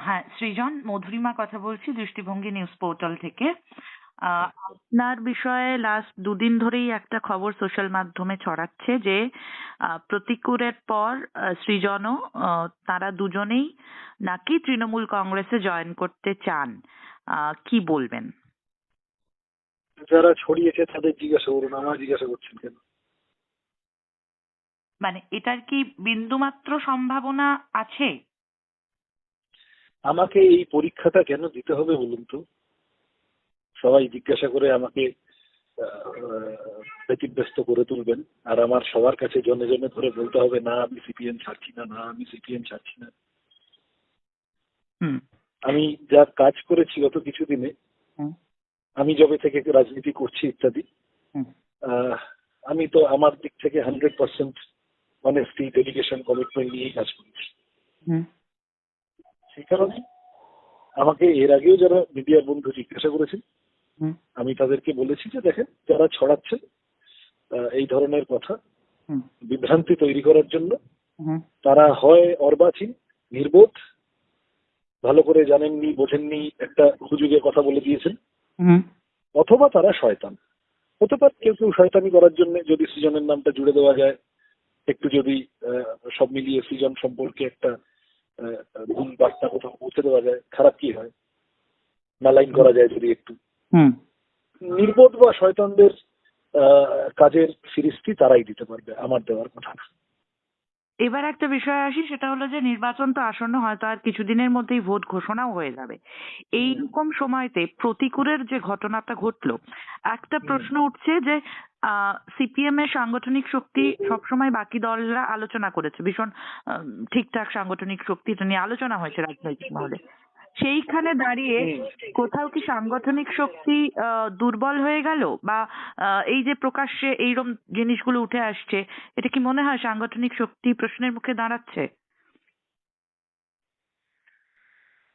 হ্যাঁ, সৃজন, মধুরিমা কথা বলছি দৃষ্টিভঙ্গি নিউজ পোর্টাল থেকে। আপনার বিষয়ে লাস্ট দুদিন ধরেই একটা খবর সোশ্যাল মাধ্যমে ছড়াচ্ছে যে প্রতিকুরের পর সৃজনও তারা দুজনেই নাকি তৃণমূল কংগ্রেসে জয়েন করতে চান। কি বলবেন? যারা ছড়িয়েছে তাদের জিজ্ঞাসা করুন, আমার জিজ্ঞাসা করছেন কেন? মানে এটার কি বিন্দুমাত্র সম্ভাবনা আছে? আমাকে এই পরীক্ষাটা কেন দিতে হবে বলুন তো? সবাই জিজ্ঞাসা করে আমাকে ব্যতিব্যস্ত করে তুলবেন, আর আমার সবার কাছে জনে জনে ধরে বলতে হবে না আমি সিপিএম ছাড়ছি না, না আমি সিপিএম ছাড়ছি না। হুম। আমি যা কাজ করেছি গত কিছুদিনে, হুম। আমি যবে থেকে রাজনীতি করছি ইত্যাদি, হুম। আমি তো আমার দিক থেকে 100% অনেস্টি, ডেডিকেশন, কমিটমেন্ট নিয়েই কাজ করেছি। হুম। সেই কারণে আমাকে এর আগেও যারা মিডিয়ার বন্ধু জিজ্ঞাসা করেছেন, হুম। আমি তাদেরকে বলেছি যে দেখেন, যারা ছড়াচ্ছে এই ধরনের কথা হুম। বিভ্রান্তি তৈরি করার জন্য, হুম। তারা হয় অর্বাচীন, নির্বোধ, ভালো করে জানেননি বোঝেননি, একটা হুজুগে কথা বলে দিয়েছেন, হুম। অথবা তারা শয়তান। হতে পারে কেউ কেউ শয়তানি করার জন্য যদি সৃজনের নামটা জুড়ে দেওয়া যায়, একটু যদি সব মিলিয়ে সৃজন সম্পর্কে একটা ভুল বার্তা কোথাও পৌঁছে দেওয়া যায়, খারাপ কি হয়, নালাইন করা যায় যদি একটু। হুম। নির্বোধ বা শয়তানদের কাজের ফিরিস্তি তারাই দিতে পারবে, আমার দেওয়ার কথা না। এবার একটা বিষয় আসি, সেটা হলো যে নির্বাচন তো আসন্ন, হয়তো আর কিছুদিনের মধ্যেই ভোট ঘোষণাও হয়ে যাবে। এইরকম সময়তে প্রতিকূলের যে ঘটনাটা ঘটলো, একটা প্রশ্ন উঠছে যে সিপিএম এর সাংগঠনিক শক্তি সবসময় বাকি দলরা আলোচনা করেছে, ভীষণ ঠিকঠাক সাংগঠনিক শক্তি, এটা নিয়ে আলোচনা হয়েছে রাজনৈতিক মহলে। সেইখানে দাঁড়িয়ে কোথাও কি সাংগঠনিক শক্তি দুর্বল হয়ে গেল, বা এই যে প্রকাশ্যে এইরকম জিনিসগুলো উঠে আসছে, এটা কি মনে হয় সাংগঠনিক শক্তি প্রশ্নের মুখে দাঁড়াচ্ছে?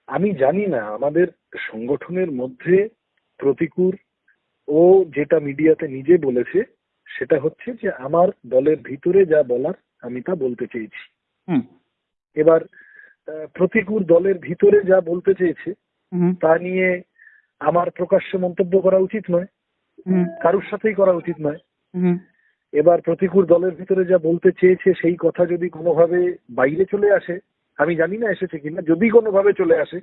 আমি জানি না আমাদের সংগঠনের মধ্যে প্রতিকূল, ও যেটা মিডিয়াতে নিজে বলেছে সেটা হচ্ছে যে আমার দলের ভিতরে যা বলার আমি তা বলতে চেয়েছি। হুম। এবার প্রতিকূল দলের ভিতরে যা বলতে চেয়েছে হুম। তা নিয়ে আমার প্রকাশ্যে মন্তব্য করা উচিত নয়, হুম। কারোর সাথেই করা উচিত নয়। হুম। এবার প্রতিকূল দলের ভিতরে যা বলতে চেয়েছে সেই কথা যদি কোনোভাবে বাইরে চলে আসে, আমি জানি না এসেছে কিনা, যদি কোনোভাবে চলে আসে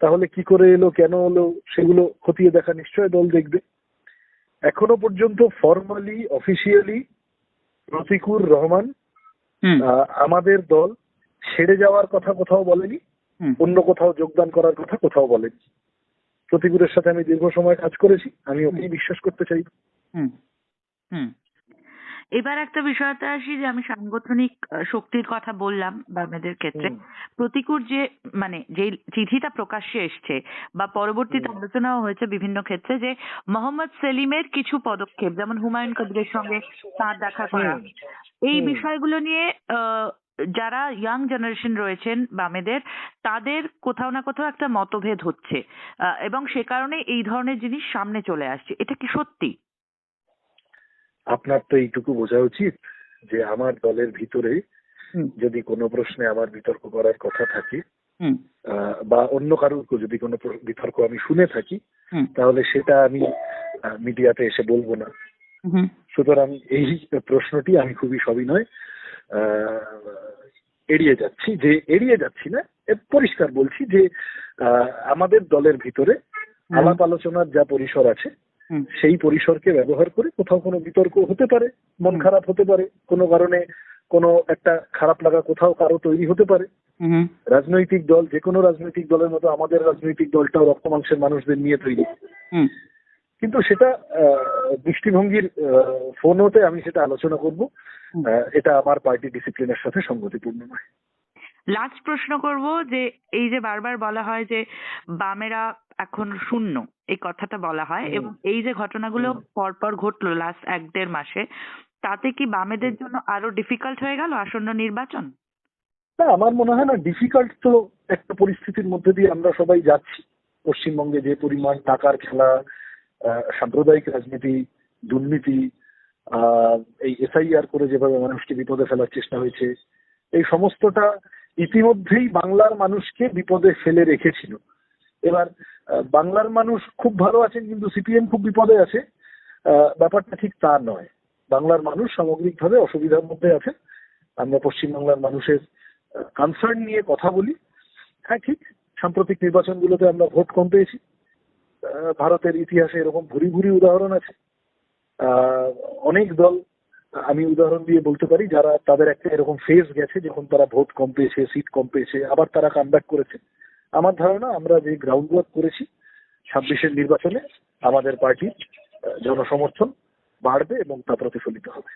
তাহলে কি করে এলো, কেন হলো, সেগুলো খতিয়ে দেখা নিশ্চয় দল দেখবে। এখনো পর্যন্ত ফর্মালি অফিসিয়ালি রফিকুর রহমান হুম। আমাদের দল ছেড়ে যাওয়ার কথা কোথাও বলেনি, হুম। অন্য কোথাও যোগদান করার কথা কোথাও বলেনি। প্রতিকূলের সাথে আমি দীর্ঘ সময় কাজ করেছি, আমি ওকেই বিশ্বাস করতে চাই। হুম। হুম। এবার একটা বিষয়তে আসি, যে আমি সাংগঠনিক শক্তির কথা বললাম বামেদের ক্ষেত্রে। প্রতিকূল যে মানে যে চিঠিটা প্রকাশ্যে এসছে বা পরবর্তীতে আলোচনাও হয়েছে বিভিন্ন ক্ষেত্রে, যে মোহাম্মদ সেলিমের কিছু পদক্ষেপ, যেমন হুমায়ুন কবিরের সঙ্গে তার দেখা করা, এই বিষয়গুলো নিয়ে যারা ইয়াং জেনারেশন রয়েছেন বামেদের, তাদের কোথাও না কোথাও একটা মতভেদ হচ্ছে, এবং সে কারণে এই ধরনের জিনিস সামনে চলে আসছে। এটা কি সত্যি? আপনার তো এইটুকু বোঝা উচিত যে আমার দলের ভিতরে যদি কোনো প্রশ্নে আমার বিতর্ক করার কথা থাকে, বা অন্য কারোর যদি কোনো বিতর্ক আমি শুনে থাকি, তাহলে সেটা আমি মিডিয়াতে এসে বলবো না। সুতরাং এই প্রশ্নটি আমি খুবই সবিনয় এড়িয়ে যাচ্ছি, যে এড়িয়ে যাচ্ছি না, পরিষ্কার বলছি যে আমাদের দলের ভিতরে আলাপ আলোচনার যা পরিসর আছে সেই পরিসরকে ব্যবহার করে কোথাও কোনো বিতর্ক হতে পারে, মন খারাপ হতে পারে, কোনো কারণে কোনো একটা খারাপ লাগা কোথাও কারো তৈরি হতে পারে। রাজনৈতিক দল, যে কোনো রাজনৈতিক দলের মতো আমাদের রাজনৈতিক দলটাও রক্ত মাংসের মানুষদের নিয়ে তৈরি, কিন্তু সেটা দৃষ্টিভঙ্গির ফোনতে আমি সেটা আলোচনা করব, এটা আমার পার্টি ডিসিপ্লিনের সাথে সংগতিপূর্ণ নয়। লাস্ট প্রশ্ন করব, যে এই যে বারবার বলা হয় যে বামেরা এখন শূন্য, এই কথাটা বলা হয়, এবং এই যে ঘটনাগুলো পরপর ঘটলো লাস্ট 1-1.5 মাসে, তাতে কি বামেদের জন্য আরো ডিফিকাল্ট হয়ে গেল আসন্ন নির্বাচন? না, আমার মনে হয় না ডিফিকাল্ট। তো একটা পরিস্থিতির মধ্যে দিয়ে আমরা সবাই যাচ্ছি। পশ্চিমবঙ্গে যে পরিমাণ টাকার খেলা, সাম্প্রদায়িক রাজনীতি, দুর্নীতি, এই এসআইআর করে যেভাবে মানুষকে বিপদে ফেলার চেষ্টা হয়েছে, এই সমস্তটা ইতিমধ্যেই বাংলার মানুষকে বিপদে ফেলে রেখেছিল। এবার বাংলার মানুষ খুব ভালো আছেন কিন্তু সিপিএম খুব বিপদে আছে, ব্যাপারটা ঠিক তা নয়। বাংলার মানুষ সামগ্রিকভাবে অসুবিধার মধ্যে আছেন। আমরা পশ্চিমবাংলার মানুষের কনসার্ন নিয়ে কথা বলি। হ্যাঁ ঠিক, সাম্প্রতিক নির্বাচনগুলোতে আমরা ভোট কম পেয়েছি। ভারতের ইতিহাসে এরকম ভুরি ভুরি উদাহরণ আছে। অনেক দল আমি উদাহরণ দিয়ে বলতে পারি যারা তাদের একটা এরকম ফেজ গেছে যখন তারা ভোট কম পেয়েছে, সিট কম পেয়েছে, আবার তারা কামব্যাক করেছে। আমার ধারণা আমরা যে গ্রাউন্ড ওয়ার্ক করেছি 26-এর নির্বাচনে আমাদের পার্টির জনসমর্থন বাড়বে এবং তা প্রতিফলিত হবে।